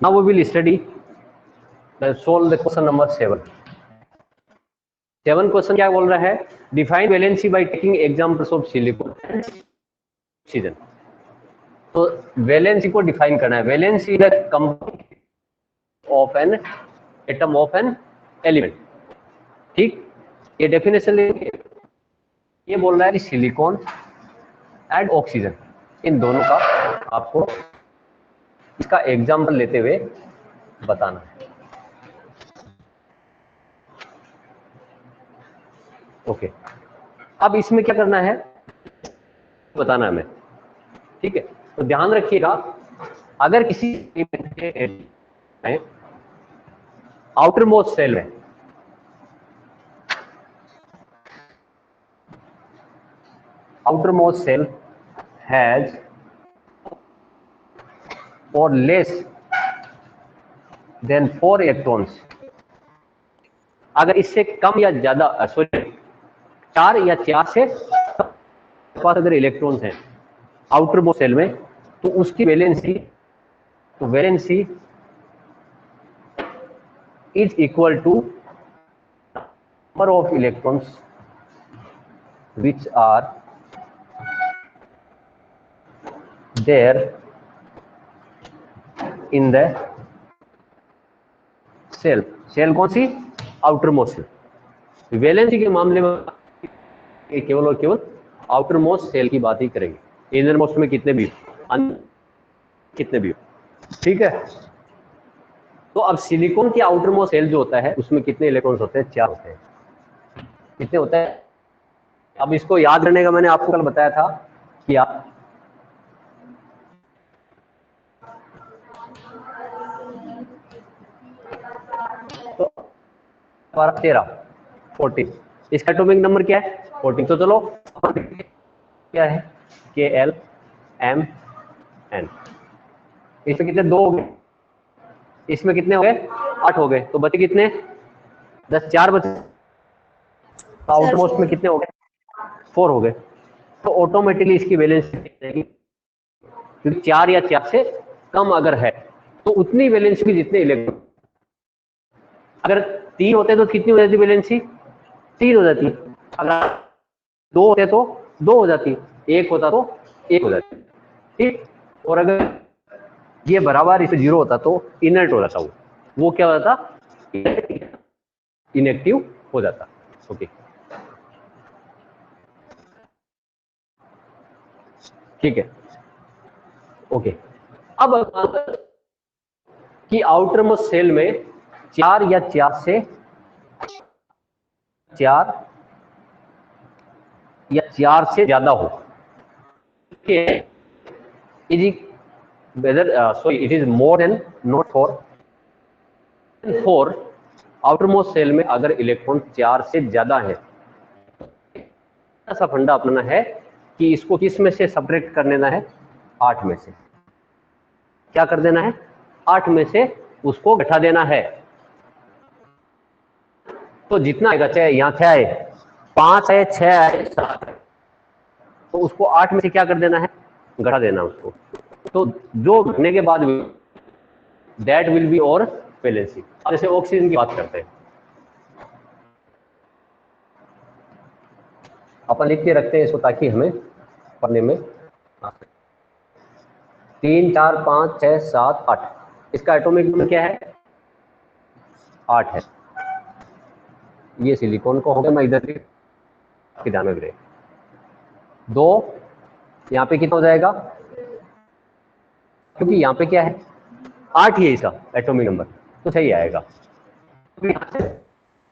Now we will study solve the question number 7 question क्या बोल रहा है, define valency by taking examples of silicon and oxygen. तो valency को define करना है। Valency is the compound of an atom of an element. ठीक, ये डेफिनेशन ये बोल रहा है कि सिलिकॉन एंड ऑक्सीजन इन दोनों का आपको इसका एग्जांपल लेते हुए बताना है। ओके, अब इसमें क्या करना है बताना है हमें। ठीक है, तो ध्यान रखिएगा, अगर किसी आउटर मोस्ट सेल में outermost cell has or less than 4 electrons, अगर इससे कम या ज्यादा सॉरी 4 या 4 से पास अगर इलेक्ट्रॉन्स हैं आउटर मोस्ट सेल में, तो उसकी valency is equal to number of electrons which are there in the cell। Cell कौन सी? Outer most cell. वैलेंसी के मामले में केवल और केवल आउटर मोस्ट सेल की बात ही करेंगे, इनर मोस्ट में कितने भी हो। ठीक है, तो अब सिलिकॉन की आउटर मोस्ट सेल जो होता है उसमें कितने इलेक्ट्रॉन्स होते हैं? 4 होते हैं। कितने होते हैं? अब इसको याद करने का मैंने आपको कल बताया था कि आप तो 13 14, इसका एटॉमिक नंबर क्या है? 14। तो चलो क्या है? KLMN। इसमें कितने? 2 हो गए, इसमें कितने हो गए? 8 हो गए, तो बचे कितने? 10, 4 बचे। तो आउटर मोस्ट में कितने हो गए? 4 हो गए। तो ऑटोमेटिकली इसकी वैलेंसी जाएगी, क्योंकि 4 या 4 से कम अगर है तो उतनी वैलेंसी की जितने इलेक्ट्रॉन। अगर 3 होते तो कितनी हो जाती वैलेंसी? 3 हो जाती। अगर 2 होते तो 2 हो जाती, 1 होता तो 1 हो जाती। ठीक, और अगर ये बराबर इसे 0 होता तो इनर्ट हो जाता, वो क्या हो जाता? इनएक्टिव हो जाता। ओके, ठीक है। ओके, अब कि आउटर मोस्ट सेल में 4 या 4 से 4 या 4 से ज्यादा हो, whether it is more than not 4 outer most shell में अगर इलेक्ट्रॉन 4 से ज्यादा है, ऐसा फंडा अपनाना है कि इसको किस में से सब्ट्रैक्ट कर लेना है? 8 में से। क्या कर देना है? 8 में से उसको घटा देना है। तो जितना आएगा, चाहे यहां 6 आए, 5 आए, 6 आए, 7, तो उसको 8 में से क्या कर देना है? घटा देना उसको। तो जो घटने के बाद दैट विल बी और वैलेंसी। जैसे ऑक्सीजन की बात करते हैं, अपन लिख के रखते हैं इसको ताकि हमें पढ़ने में 3 4 5 6 7 8, इसका एटॉमिक नंबर क्या है? 8 है। ये सिलिकॉन को हो गया, मैं इधर ध्यान में रहे 2, यहाँ पे कितना हो जाएगा? क्योंकि यहाँ पे क्या है? 8 ही है इसका एटॉमिक नंबर, तो सही आएगा।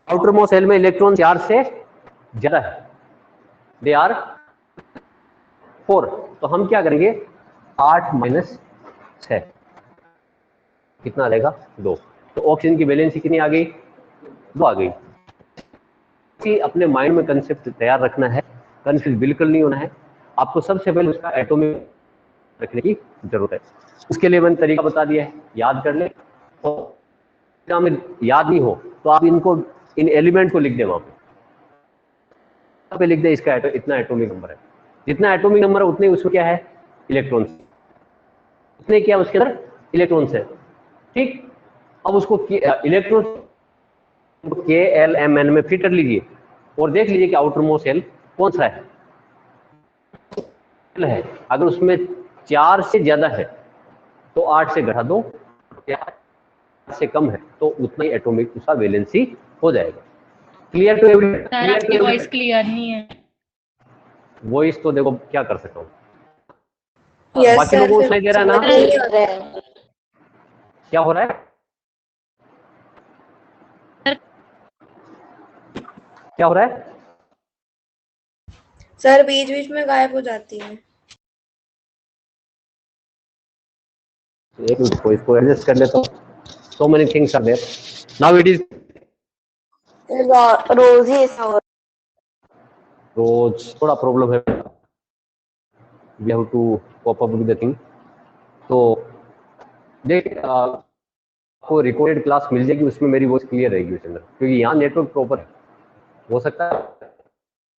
आउटर मोस्ट सेल में इलेक्ट्रॉन 4 से ज्यादा है, दे आर 4। तो हम क्या करेंगे? 8 माइनस 6 कितना आ जाएगा? 2। तो ऑक्सीजन की वैलेंसी कितनी आ गई? 2 आ गई। अपने माइंड में कंसेप्ट तैयार रखना है, कंफ्यूज बिल्कुल नहीं होना है। आपको सबसे पहले उसका एटॉमिक रखने की जरूरत है। उसके लिए मैंने तरीका बता दिया है, याद कर ले। और में याद नहीं हो तो आप इनको, इन एलिमेंट को लिख दे, वहां पे लिख दे इसका इतना एटॉमिक नंबर है। जितना एटॉमिक नंबर है उतने उसमें क्या है? इलेक्ट्रॉन्स। उतने क्या उसके अंदर? इलेक्ट्रॉन्स है। ठीक, अब उसको इलेक्ट्रॉन के एल एम एन में फिट कर लीजिए और देख लीजिए कि आउटर मोस्ट सेल कौन सा है। अगर उसमें 4 से ज्यादा है तो 8 से घटा दो, 4 से कम है तो उतना ही एटॉमिक उसका वैलेंसी हो जाएगा। Clear to everyone? सर आपकी वॉइस क्लियर नहीं है। वॉइस तो देखो क्या कर सकता हूँ। Yes, बाकी sir, लोगों को सुनाई दे रहा है ना? नहीं हो रहा है। क्या हो रहा है? क्या हो रहा है? सर बीच बीच में गायब हो जाती है। एक मिनट को इसको एडजस्ट कर लेता हूँ। So many things are there. Now it is रोज ही ऐसा हो। रोज थोड़ा प्रॉब्लम है। We have to cope up with the thing. तो देख आपको रिकॉर्डेड क्लास मिल जाएगी, उसमें मेरी वॉइस क्लियर रहेगी उसके अंदर, क्योंकि यहाँ नेटवर्क प्रॉपर है। हो सकता है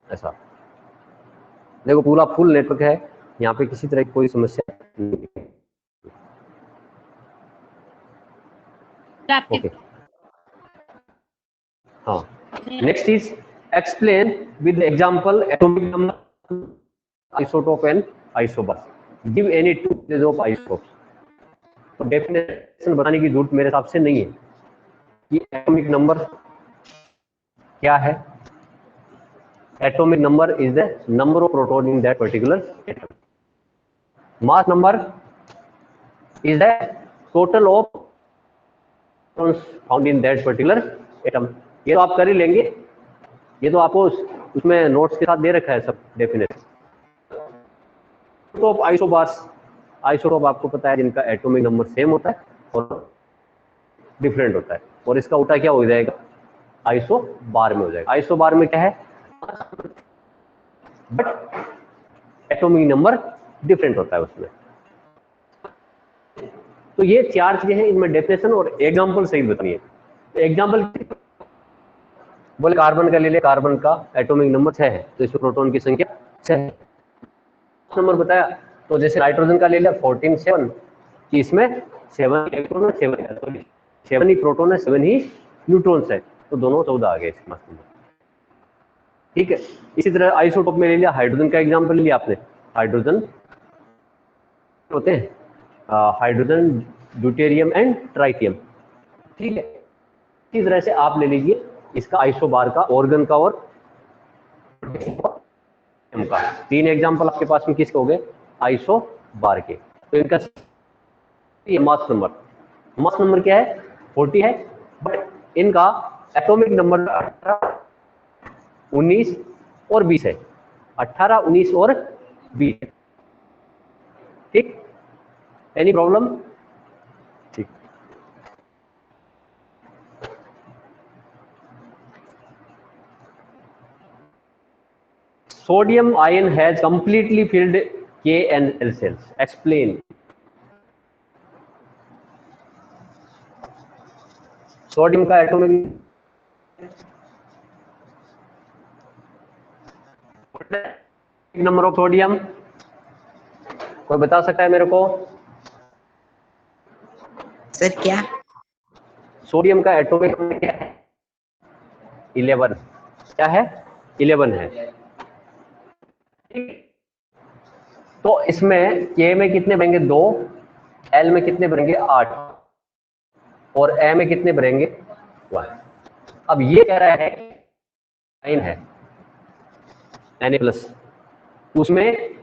ऐसा। देखो पूरा फुल नेटवर्क है, यहाँ पे किसी तरह की कोई समस्या नहीं है। ओके हाँ, next is explain with example atomic number, isotope and isobar. Give any two cases of isotopes. तो डेफिनेशन बताने की जरूरत मेरे हिसाब से नहीं है कि एटॉमिक नंबर क्या है। Atomic number is the number of proton in that particular atom. Mass number is the total of found in that particular atom. ये तो आप कर ही लेंगे, ये तो आपको उसमें नोट्स के साथ दे रखा है सब डेफिनेशन। तो आइसोबार्स, आइसोटोप आपको पता है जिनका एटॉमिक नंबर सेम होता है और डिफरेंट होता है, और इसका उल्टा क्या हो जाएगा, आइसोबार में हो जाएगा। आइसोबार में क्या है, बट एटॉमिक नंबर डिफरेंट होता है उसमें। तो ये 4 चीजें हैं, इनमें डेफिनेशन और एग्जांपल सही बतानी है। एग्जांपल बोले कार्बन का ले ले, कार्बन का एटॉमिक नंबर 6 है तो इसमें प्रोटॉन की संख्या 6 है। नंबर बताया तो जैसे नाइट्रोजन का ले लिया 14 7 कि इसमें 7 इलेक्ट्रॉन है, 7 है, तो 7 ही प्रोटॉन है, 7 ही न्यूट्रॉन्स है, तो दोनों 14 आ गए इसके मास नंबर। ठीक है, इसी तरह आइसोटोप में ले लिया, हाइड्रोजन का एग्जांपल लिया आपने। हाइड्रोजन होते हैं हाइड्रोजन, ड्यूटेरियम एंड ट्राइटियम। ठीक है, इसी तरह से आप ले लीजिए इसका आइसोबार का, ऑर्गन का और का। 3 एग्जांपल आपके पास में किसके हो गए, आइसोबार के। तो इनका ये मास नंबर क्या है, 40 है, बट इनका एटॉमिक नंबर 19 और 20 है। 18, 19 और 20। ठीक, एनी प्रॉब्लम? ठीक, sodium ion has completely filled K and L cells. Explain. Sodium का एटॉमिक नंबर ऑफ सोडियम कोई बता सकता है मेरे को? सर क्या? सोडियम का एटॉमिक नंबर क्या है? 11। क्या है? 11 है। तो इसमें K में कितने बनेंगे? 2, L में कितने बनेंगे? 8, और A में कितने बनेंगे? 1। अब ये कह रहा है आयन है Na+, उसमें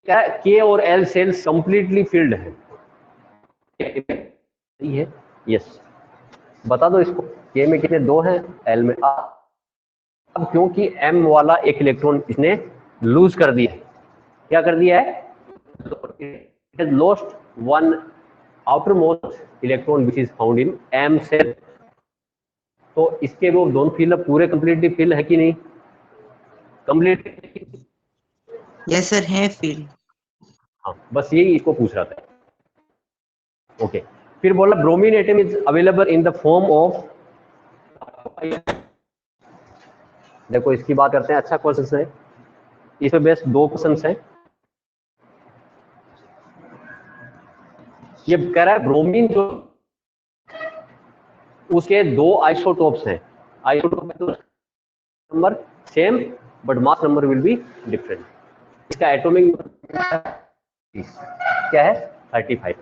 क्या K और L सेल्स कंप्लीटली फिल्ड है। यस, बता दो इसको, K में कितने? 2 हैं, L में 8। अब क्योंकि M वाला एक इलेक्ट्रॉन इसने लूज कर दिया है, क्या कर दिया है? It has lost one outermost electron which is found in M shell. तो इसके वो दोनों फिल पूरे कंप्लीटली फिल है कि नहीं? कंप्लीट। यस सर है फिल। हाँ, बस यही इसको पूछ रहा था। ओके, फिर बोला bromine atom is available in the form of. देखो इसकी बात करते हैं, अच्छा क्वेश्चन है, इसमें बेस्ट 2 क्वेश्चन हैं। ये कह रहा है ब्रोमीन जो उसके दो आइसोटोप्स हैं, isotope number same but mass number will be different. इसका एटॉमिक क्या है 35।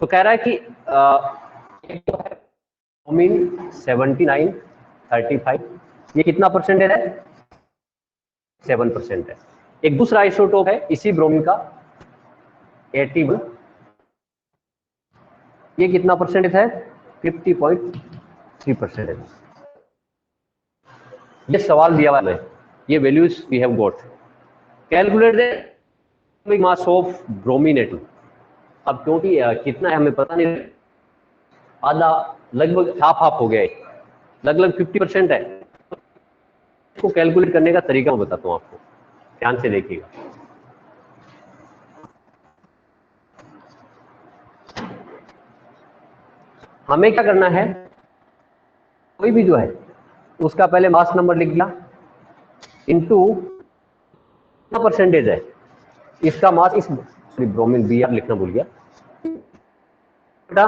तो कह रहा है कि ब्रोमीन 79 35 ये कितना परसेंटेज है 7% है। एक दूसरा आइसोटोप है इसी ब्रोमीन का 81, ये कितना परसेंटेज है 50.3% है। ये सवाल दिया हुआ है, ये values we have got. Calculate the atomic mass of bromine atom. अब क्योंकि कितना है हमें पता नहीं, आधा लगभग हाफ हो गया है, लगभग 50% है। इसको कैलकुलेट करने का तरीका मैं बताता हूं आपको, ध्यान से देखिएगा। हमें क्या करना है, कोई भी जो है उसका पहले मास नंबर लिख दिया इनटू कितना परसेंटेज है इसका मास, इस ब्रोमीन बी लिखना भूल गया बेटा,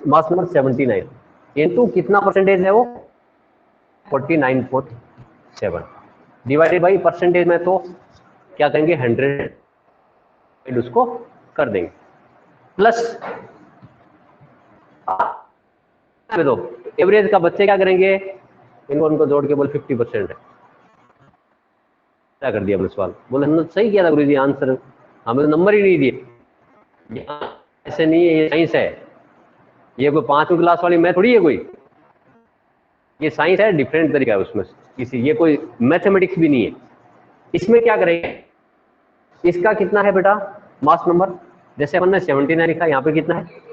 मास नंबर 79 इनटू कितना परसेंटेज है वो 49.7 डिवाइडेड बाई परसेंटेज में तो क्या करेंगे 100 उसको कर देंगे प्लस दो एवरेज का बच्चे क्या करेंगे, इनको उनको जोड़ के बोल 50% है। क्या कर दिया बोले सवाल, बोले हमने सही किया था गुरुजी आंसर, हमें तो नंबर ही नहीं दिए। ऐसे नहीं है, ये साइंस है, ये कोई 5वीं क्लास वाली मैथ थोड़ी है कोई, ये साइंस है, डिफरेंट तरीका है उसमें किसी, ये कोई मैथमेटिक्स भी नहीं है। इसमें क्या करेंगे, इसका कितना है बेटा मास नंबर, जैसे अपन ने 79 लिखा, यहाँ पे कितना है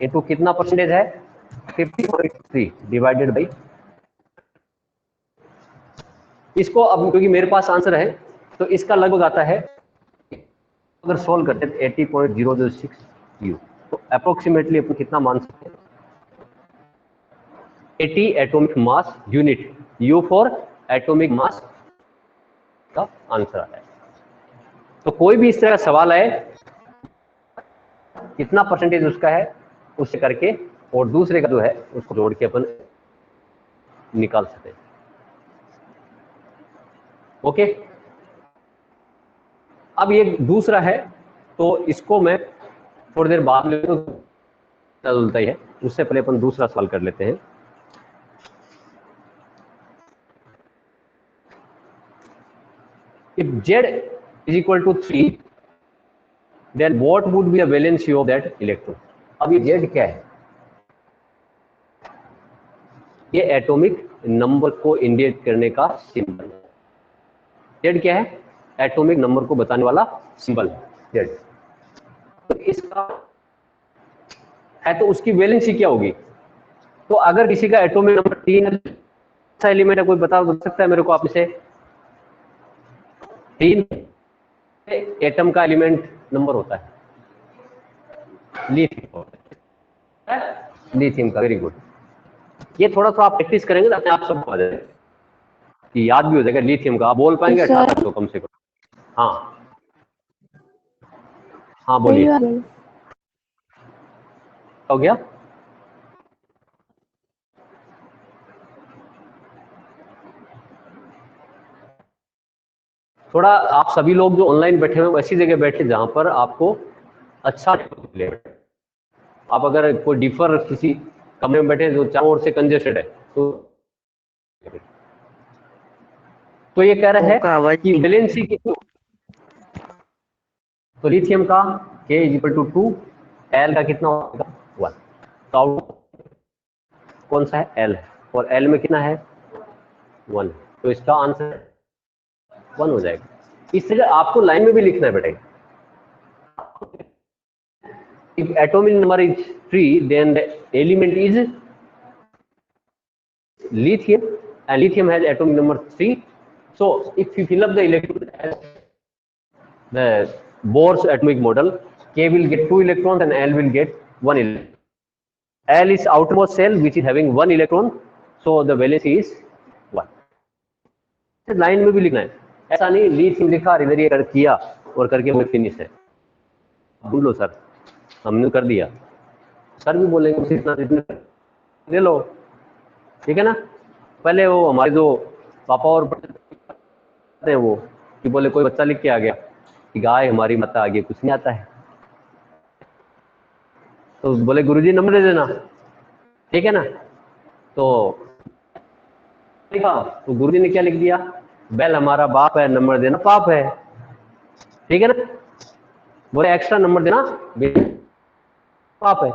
इनटू कितना परसेंटेज है 50.3 डिवाइडेड बाई, इसको अब क्योंकि मेरे पास आंसर है तो इसका लगभग आता है, अगर सोल्व करते हैं 80.006 यू, तो अप्रोक्सीमेटली अपन कितना मान सकते हैं 80 atomic mass unit, you for atomic mass का आंसर आता है। तो कोई भी इस तरह का सवाल आए कितना परसेंटेज उसका है उससे करके और दूसरे का जो है उसको जोड़ के अपन निकाल सकते हैं। ओके, अब ये दूसरा है तो इसको मैं थोड़ी देर बाद में चलता ही है, उससे पहले अपन दूसरा सवाल कर लेते हैं। If Z is equal to 3, then what would be the valency of that electron? अब ये Z क्या है, ये एटॉमिक नंबर को इंडिकेट करने का सिंबल। Z क्या है, एटॉमिक नंबर को बताने वाला सिंबल Z। तो इसका है तो उसकी वैलेंसी क्या होगी, तो अगर किसी का एटॉमिक नंबर 3 है, एलिमेंट है कोई बता सकता है मेरे को आप इसे, 3 एटम का एलिमेंट नंबर होता है, लिथियम का। वेरी गुड, ये थोड़ा सा आप प्रैक्टिस करेंगे तो अपने आप सब आ जाएगा, कि याद भी हो जाएगा लिथियम का, आप बोल पाएंगे 1800 कम से कम। हाँ हाँ बोलिए, हो गया। थोड़ा आप सभी लोग जो ऑनलाइन बैठे हुए वैसी जगह बैठे जहां पर आपको अच्छा मिले। आप अगर कोई डिफर किसी कमरे में बैठे जो चारों ओर से कंजेस्टेड है तो ये कह रहा है कि वैलेंसी की, तो लिथियम का K = 2, L का कितना होगा 1, तो कौन सा है L है, और L में कितना है 1, तो इसका आंसर 1 हो जाएगा। इस तरह आपको लाइन में भी लिखना है बेटा, if atomic number is 3 then the element is lithium and lithium has atomic number 3, so if you fill up the electron as the Bohr's atomic model, K will get 2 electrons and L will get 1 electron. L is outermost shell which is having 1 electron, so the valency is 1। Line में भी लिखना है, ऐसा नहीं lithium लिखा और इधर ये कर किया और करके वो फिनिश है। बोलो सर हमने कर दिया, सर भी बोलेंगे इतना ले लो, ठीक है ना। पहले वो हमारे जो पापा और हैं वो कि बोले कोई बच्चा लिख के आ गया कि गाय हमारी माता, आगे कुछ नहीं आता है, तो बोले गुरुजी नंबर दे देना, ठीक है ना। तो लिखा तो गुरुजी ने क्या लिख दिया, बैल हमारा बाप है, नंबर देना पाप है, ठीक है ना। बोले एक्स्ट्रा नंबर देना पाप है।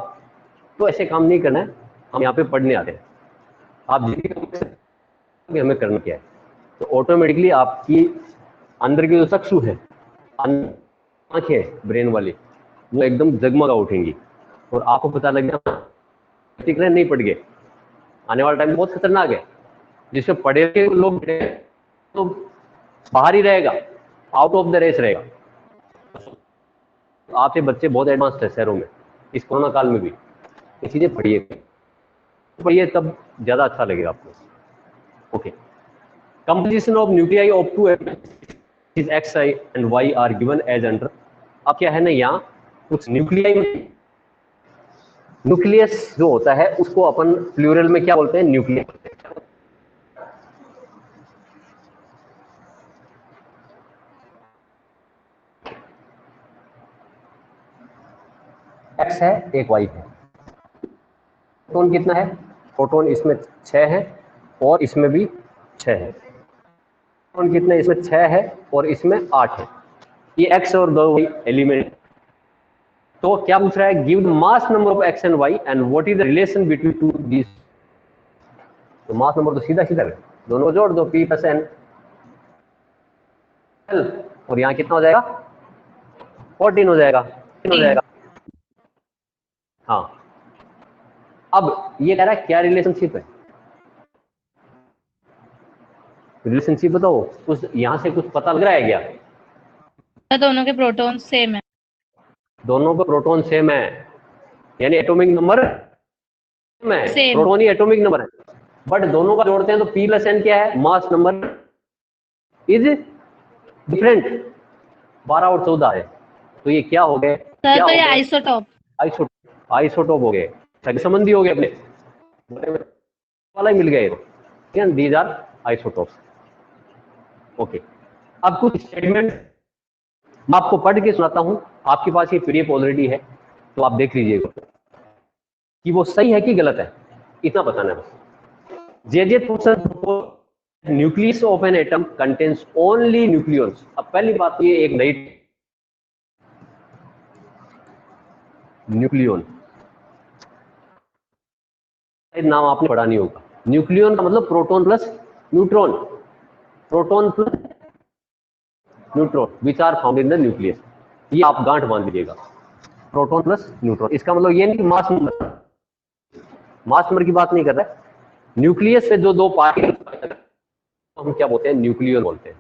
तो ऐसे काम नहीं करना है, हम यहाँ पे पढ़ने आते हैं, आप हमें करना क्या है। तो ऑटोमेटिकली आपकी अंदर की जो चक्षु है, आंखें ब्रेन वाली, वो एकदम जगमगा उठेंगी और आपको पता लग गया नहीं पढ़ गए, आने वाला टाइम बहुत खतरनाक है। जिससे पढ़े हुए लोग तो बाहर ही रहेगा, आउट ऑफ द रेस रहेगा। तो आपके बच्चे बहुत एडवांस है शहरों में, इस कोरोना काल में भी ये चीजें पढ़िए तब ज्यादा अच्छा लगेगा आपको। Okay, composition of nuclei of two is X I and Y are given as under. अब क्या है ना, यहाँ कुछ न्यूक्लियाई, न्यूक्लियस जो होता है उसको अपन प्लूरल में क्या बोलते हैं, न्यूक्लियस बोलते हैं। एक्स है, एक वाई है। प्रोटॉन कितना है, प्रोटॉन इसमें 6 है और इसमें भी 6 है। प्रोटॉन कितना है, इसमें 6 है और इसमें 8 है। ये एक्स और दो वाई एलिमेंट। तो क्या पूछ रहा है, give the mass number of X and Y and what is the relation between two this. तो मास नंबर तो सीधा सीधा है, दोनों को जोड़ दो, पी प्लस एन, और यहाँ कितना हो जाएगा, 14 हो जाएगा, हो जाएगा। हाँ, अब ये कह रहा है क्या रिलेशनशिप है, रिलेशनशिप बताओ, उस यहां से कुछ पता लग रहा है क्या। तो दोनों के प्रोटॉन सेम है, दोनों के प्रोटॉन सेम है, यानी एटॉमिक नंबर सेम है, प्रोटॉन ही एटॉमिक नंबर है, बट दोनों का जोड़ते हैं तो पी प्लस एन क्या है, मास नंबर इज डिफरेंट, 12 और 14 है। तो ये क्या हो गए, सर तो ये आइसोटॉप, आइसोटॉप हो गए, सगे संबंधी हो गए, अपने वाला ही मिल गए, दीज आर आइसोटॉप्स। ओके, अब कुछ स्टेटमेंट मैं आपको पढ़ के सुनाता हूं, आपके पास ये पीडीएफ ऑलरेडी है, तो आप देख लीजिएगा कि वो सही है कि गलत है, इतना बताना है बस। J Thomson, nucleus of an atom contains only nucleons. अब पहली बात, ये एक नई न्यूक्लियॉन नाम आपने पढ़ा नहीं होगा। न्यूक्लियॉन का मतलब proton plus neutron, proton plus neutron which are found in the nucleus. ये आप गांठ बांध लीजिएगा, प्रोटॉन प्लस न्यूट्रॉन। इसका मतलब ये नहीं कि मास नंबर की बात नहीं कर रहा है, न्यूक्लियस से जो दो पार्टिकल हम क्या बोलते हैं, न्यूक्लियॉन बोलते हैं।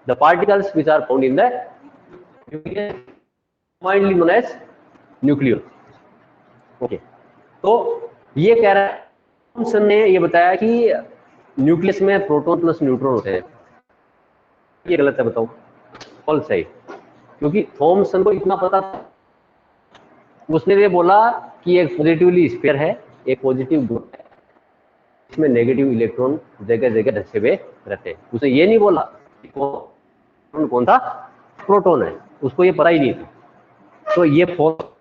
The particles which are found in the nucleus commonly known as nucleon. Okay, तो ये कह रहा है, थॉमसन ने ये बताया कि न्यूक्लियस में प्रोटॉन प्लस न्यूट्रॉन होते हैं। ये गलत है, बताओ फॉल्स है, क्योंकि थॉमसन को इतना पता था, उसने ये बोला कि एक पॉजिटिवली स्फीयर है, एक पॉजिटिव ग्रुप है, इसमें नेगेटिव इलेक्ट्रॉन जगह जगह ढसे हुए रहते हैं। उसे ये नहीं बोला कि कौन सा प्रोटॉन है, उसको ये पता ही नहीं था, तो ये false.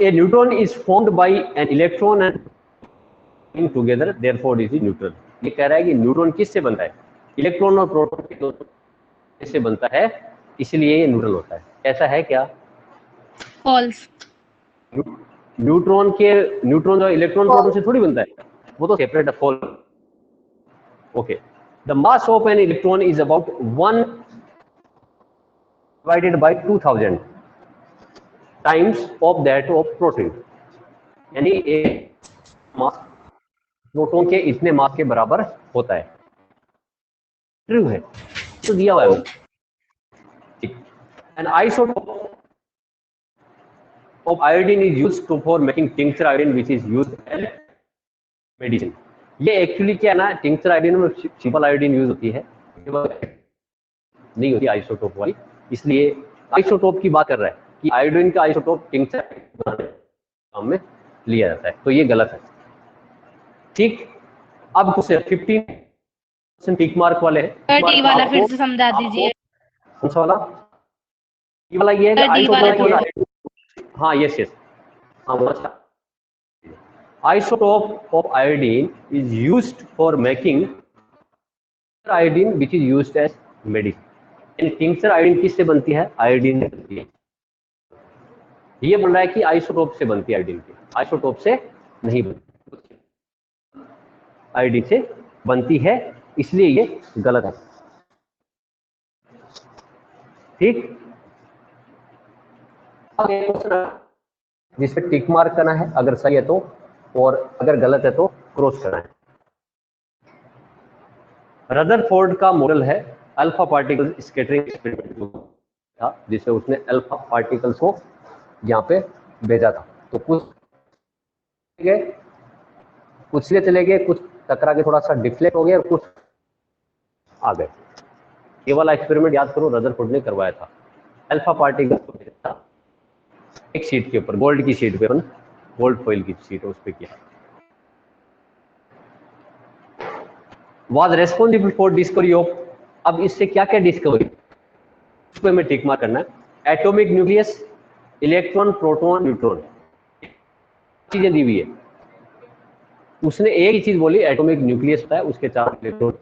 A neutron is formed by an electron and in together, therefore it is neutral। ये कह रहा है कि न्यूट्रॉन किससे बनता है, इलेक्ट्रॉन और प्रोटॉन के दोनों से बनता है, इसलिए ये न्यूट्रल होता है। ऐसा है क्या, फॉल्स। न्यूट्रॉन जो इलेक्ट्रॉन प्रोटॉन से थोड़ी बनता है, वो तो सेपरेट है, false. Okay, the mass of an electron is about 1 divided by 2000 times of that of proton, यानी एक मास प्रोटॉन के इतने मास के बराबर होता है। ट्रू है, तो दिया हुआ है। An isotope of iodine is used to for making tincture iodine which is used as medicine. ये एक्चुअली क्या है ना, टिंक्चर आयोडीन में सिंपल आयोडीन यूज होती है, नहीं होती आइसोटोप वाली, इसलिए आइसोटोप की बात कर रहा है कि आयोडीन का आइसोटोप टिंचर बनाने काम में लिया जाता है, तो ये गलत है। ठीक, अब क्वेश्चन 15% टिक मार्क वाले हैं। सर डी वाला फिर से समझा दीजिए। कौन सा वाला? ये वाला ये है सर, डी वाला आइसोटोप। हाँ यस यस, हाँ वो अच्छा। Isotope of iodine is used for making iodine which is used as medicine. यानी tincture iodine किससे बनती है? आयोडीन से बनती है। ये बोल रहा है कि आइसोटोप से बनती है आयोडीन की, आइसोटोप से नहीं बनती, आयोडीन से बनती है, इसलिए ये गलत है। ठीक, अब एक क्वेश्चन जिसपे टिक मार्क करना है, अगर सही है तो, और अगर गलत है तो क्रॉस करना है। रदरफोर्ड का मॉडल है अल्फा पार्टिकल स्कैटरिंग एक्सपेरिमेंट था, जिसे उसने अल्फा पार्टिकल्स को यहाँ पे भेजा था। तो कुछ लिए चले गए, कुछ टकरा के थोड़ा सा डिफ्लेक्ट हो गया और कुछ आ गए। ये वाला एक्सपेरिमेंट याद करो, रदरफोर्ड ने करवाया था। अल्फा पार्टिकल को भेजा था एक शीट के ऊपर, गोल्ड की शीट पे, गोल्ड फॉइल की शीट उस पर किया। Was responsible for discovery of, अब इससे क्या क्या डिस्कवरी, उस पर मैं टिक मार्क करना है। Atomic nucleus, electron, proton, neutron, चीजें दी हुई है। उसने एक ही चीज बोली, एटॉमिक न्यूक्लियस होता है, उसके 4 इलेक्ट्रॉन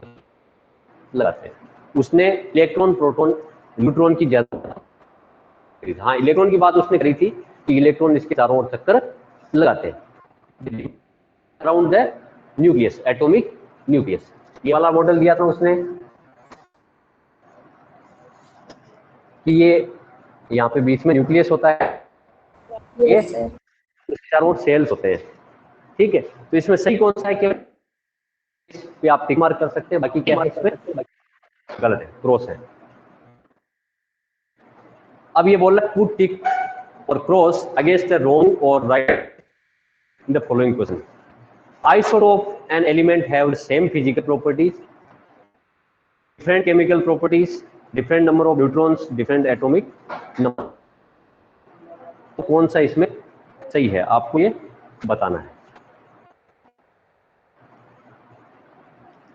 लगाते हैं। उसने इलेक्ट्रॉन, प्रोटॉन, न्यूट्रॉन की ज्यादा, हाँ इलेक्ट्रॉन की बात उसने करी थी कि इलेक्ट्रॉन इसके चारों ओर चक्कर लगाते हैं around the nucleus, atomic nucleus. ये वाला मॉडल दिया था उसने कि ये यहाँ पे बीच में न्यूक्लियस होता है, ये उसके चारों ओर सेल्स होते हैं। ठीक है, तो इसमें सही कौन सा है कि इस पे आप टिक मार्क कर सकते हैं, बाकी क्या है इसमें गलत है, क्रॉस है। अब ये बोल रहा है पुट टिक और क्रॉस अगेंस्ट द रॉन्ग और right in the following question. Isotope and element have the same physical properties, different chemical properties, different number of neutrons, different atomic number. तो कौन सा इसमें सही है, आपको ये बताना है।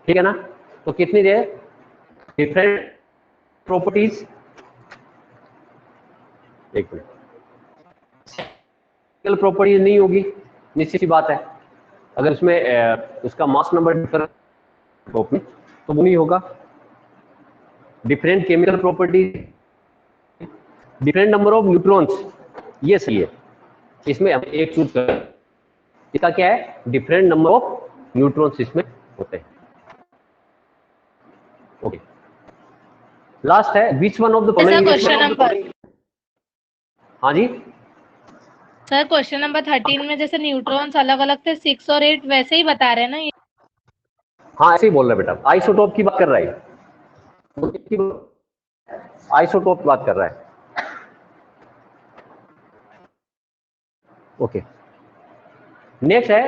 ठीक है ना? तो कितनी देर? डिफरेंट प्रॉपर्टीज, एक मिनट, प्रॉपर्टीज नहीं होगी, निश्चित सी बात है। अगर उसमें उसका मास नंबर डिफरेंट तो वो नहीं होगा। Different chemical properties, different number of neutrons, ये सही है। इसमें हम एक चूज कर, इसका क्या है? डिफरेंट नंबर ऑफ न्यूट्रॉन्स इसमें होते हैं। ओके, लास्ट है which one of the question number, हाँ जी सर क्वेश्चन नंबर 13 में जैसे न्यूट्रॉन्स अलग अलग थे 6 और 8, वैसे ही बता रहे हैं ना ये? हाँ ऐसे ही बोल रहा है बेटा, आइसोटोप की बात कर रहा है, आइसोटोप की बात कर रहा है। ओके, नेक्स्ट है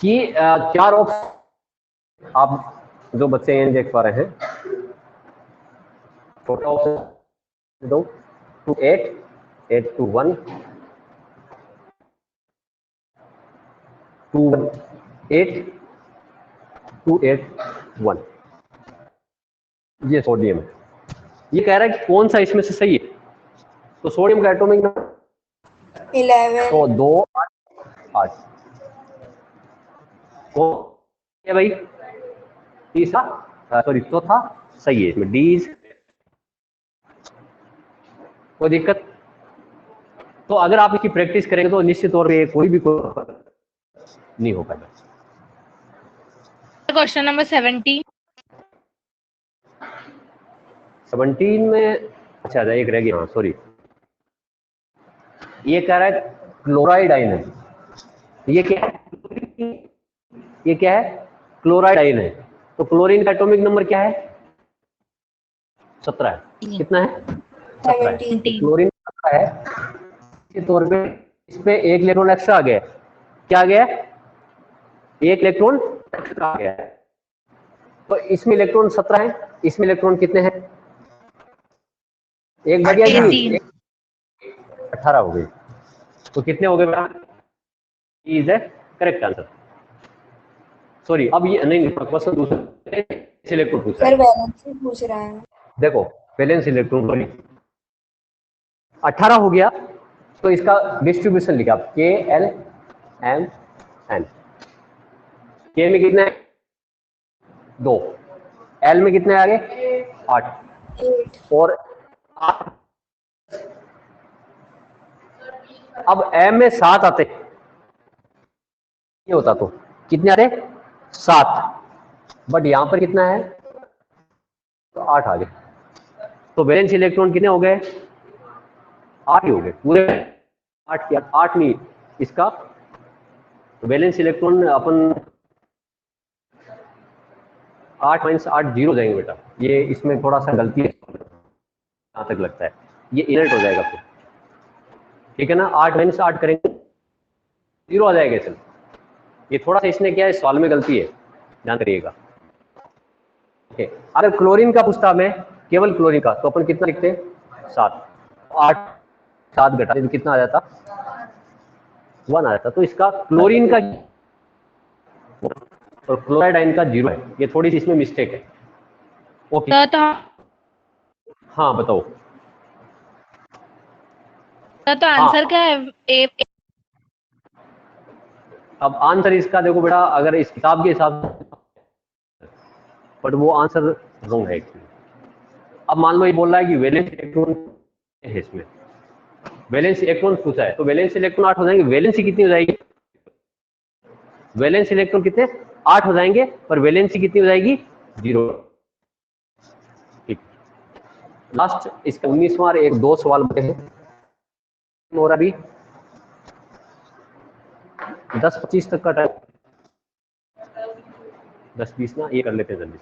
कि 4 ऑप्शन, आप जो बच्चे हैं देख पा रहे हैं, छोटा ऑप्शन दो, 2 8 8 2 1 2 8 2 8 1, ये सोडियम है। ये कह रहा है कि कौन सा इसमें से सही है। तो सोडियम का एटॉमिक नंबर 11, तो 2 8 तो है भाई, तीसरा सॉरी चौथा सही है इसमें, डी। कोई दिक्कत? तो अगर आप इसकी प्रैक्टिस करेंगे तो निश्चित तौर पे कोई भी नहीं हो पाएगा। क्वेश्चन नंबर 17 में अच्छा एक रह गया, हाँ सॉरी, ये कह रहा है क्लोराइड आयन है। ये क्या है? ये क्या है? क्लोराइड आयन है। तो क्लोरीन का एटॉमिक नंबर क्या है? 17 है। कितना है? 17। क्लोरीन 17 है। के तौर पे इस पे एक इलेक्ट्रॉन एक्स्ट्रा आ गया। क्या आ गया? एक इलेक्ट्रॉन एक्स्ट्रा आ गया है। तो इसमें इलेक्ट्रॉन 17 है, इसमें इलेक्ट्रॉन कितने हैं? एक बढ़िया जी 18 18 हो गई। तो कितने हो गए बेटा? Is A correct answer. Sorry, अब ये नहीं क्वेश्चन दूसरा इलेक्ट्रॉन पूछा सर है। वैलेंसी पूछ रहा है। देखो वैलेंस इलेक्ट्रॉन 18 हो गया, तो इसका डिस्ट्रीब्यूशन लिखा के एल एम एन। के में कितने? 2, एल में कितने आ गए? 8, 8 और 8। अब एम में 7 आते, ये होता तो कितने आते? 7, बट यहां पर कितना है? तो 8 आ गए। तो वैलेंस इलेक्ट्रॉन कितने हो गए? 8 ही हो गए पूरे। 8 क्या? 8 नहीं, इसका वैलेंस इलेक्ट्रॉन अपन 8 - 8 0 हो जाएंगे बेटा। ये इसमें थोड़ा सा गलती है जहां तक लगता है, ये इनर्ट हो जाएगा फिर, ठीक है ना। 8 - 8 करेंगे 0 आ जाएगा इसमें। ये थोड़ा सा इसने क्या है, सवाल में गलती है, ध्यान करिएगा। ओके, अगर क्लोरीन का पूछता मैं, केवल क्लोरीन का, तो अपन कितना लिखते? 7। 8 7 घटा तो कितना आ जाता? 1 आ जाता। तो इसका क्लोरीन का और क्लोराइड आयन का 0 है। ये थोड़ी सी इसमें मिस्टेक है। ओके, सर तो हाँ बताओ। हाँ, आंसर क्या है? ए। अब आंसर इसका देखो बेटा, अगर इस किताब के हिसाब से, बट वो आंसर रॉन्ग है एक्चुअली। अब मान लो ये बोल रहा है कि वैलेंस इलेक्ट्रॉन है इसमें, वैलेंस इलेक्ट्रॉन पूछा है, तो वैलेंस इलेक्ट्रॉन 8 हो जाएंगे। वैलेंसी कितनी हो जाएगी? वैलेंस इलेक्ट्रॉन कितने? 8 हो जाएंगे, पर वैलेंसी कितनी हो जाएगी? 0। ठीक, लास्ट इसका 19वां एक 2 सवाल बचे हैं, और अभी 10-25 तक का टाइम, 10-20 ना, ये कर लेते हैं जल्दी।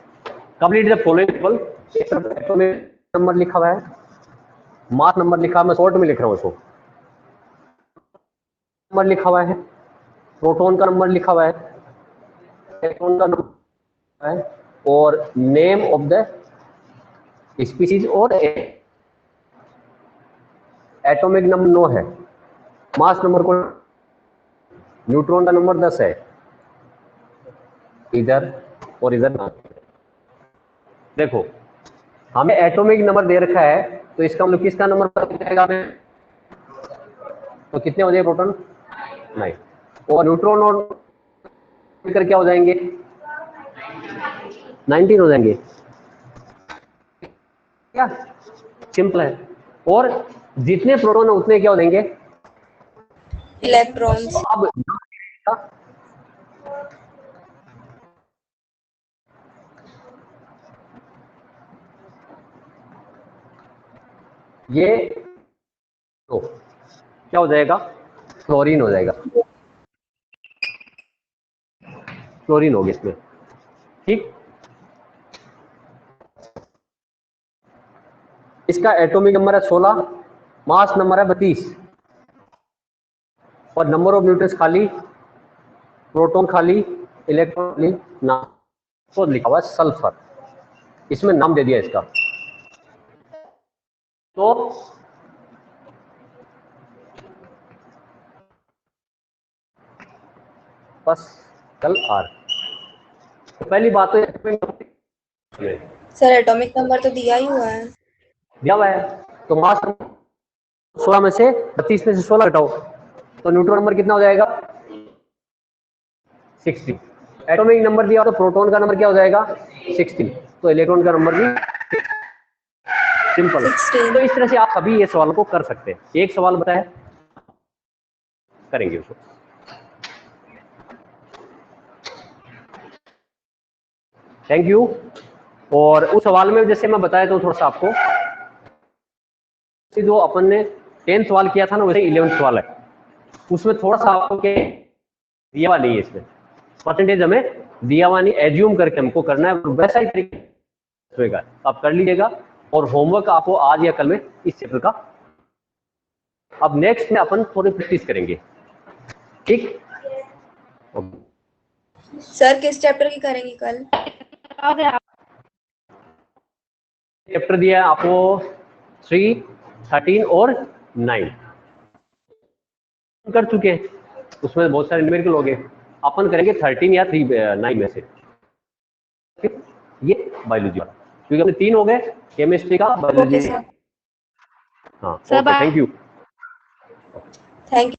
Complete the following table. Atomic number लिखा हुआ है, मास नंबर लिखा है, मैं शॉर्ट में लिख रहा हूँ इसको। नंबर लिखा हुआ है, प्रोटॉन का नंबर लिखा हुआ है, इलेक्ट्रॉन का नंबर है, और नेम ऑफ द स्पीसीज और एटॉमिक नंबर 9 है। मास नंबर को, न्यूट्रॉन का नंबर 10 है, इधर और इधर ना। देखो हमें एटॉमिक नंबर दे रखा है, तो इसका मतलब किसका नंबर पता चलेगा हमें? तो कितने हो जाएंगे प्रोटॉन? 9, और न्यूट्रॉन और मिलकर क्या हो जाएंगे? 19 हो जाएंगे। क्या सिंपल है। और जितने प्रोटॉन है उतने क्या हो जाएंगे? इलेक्ट्रॉन्स। अब ये तो क्या हो जाएगा? क्लोरीन हो जाएगा, क्लोरीन हो गया इसमें। ठीक, इसका एटॉमिक नंबर है 16, मास नंबर है 32, और नंबर ऑफ न्यूट्रॉन्स खाली, प्रोटॉन खाली, इलेक्ट्रॉन खाली, नाम तो लिखा हुआ है सल्फर, इसमें नाम दे दिया इसका। तो बस कल आर, तो पहली बात तो सर एटॉमिक नंबर तो दिया ही हुआ है। दिया हुआ है, तो मास 16 में से 32 में से 16 घटाओ, तो न्यूट्रॉन नंबर कितना हो जाएगा? 16। एटॉमिक नंबर दिया तो प्रोटॉन का नंबर क्या हो जाएगा? 16, तो इलेक्ट्रॉन का नंबर भी सिंपल। 16। तो इस तरह से आप सभी ये सवाल को कर सकते हैं। एक सवाल बताया करेंगे उसको। Thank you. और उस सवाल में जैसे मैं बताया तो थोड़ा सा आपको, जो अपन ने 10 सवाल किया था ना, वैसे 11 सवाल है, उसमें थोड़ा सा आपको दिया हुआ नहीं है, इसमें परसेंटेज हमें दिया हुआ नहीं, एज्यूम करके हमको करना है, वैसा ही तरीके होगा, आप कर लीजिएगा। और होमवर्क आपको आज या कल में इस चैप्टर का, अब नेक्स्ट में अपन थोड़ी प्रैक्टिस करेंगे। ठीक, सर किस चैप्टर की करेंगे कल? चैप्टर दिया है आपको 3, 13 और 9। कर चुके हैं, उसमें बहुत सारे न्यूमेरिकल हो गए। अपन करेंगे 13 या 9 में से। ये बायोलॉजी वाला, क्योंकि अपने 3 हो गए, केमिस्ट्री का, बायोलॉजी। Okay sir. हाँ sir, okay, thank you. Thank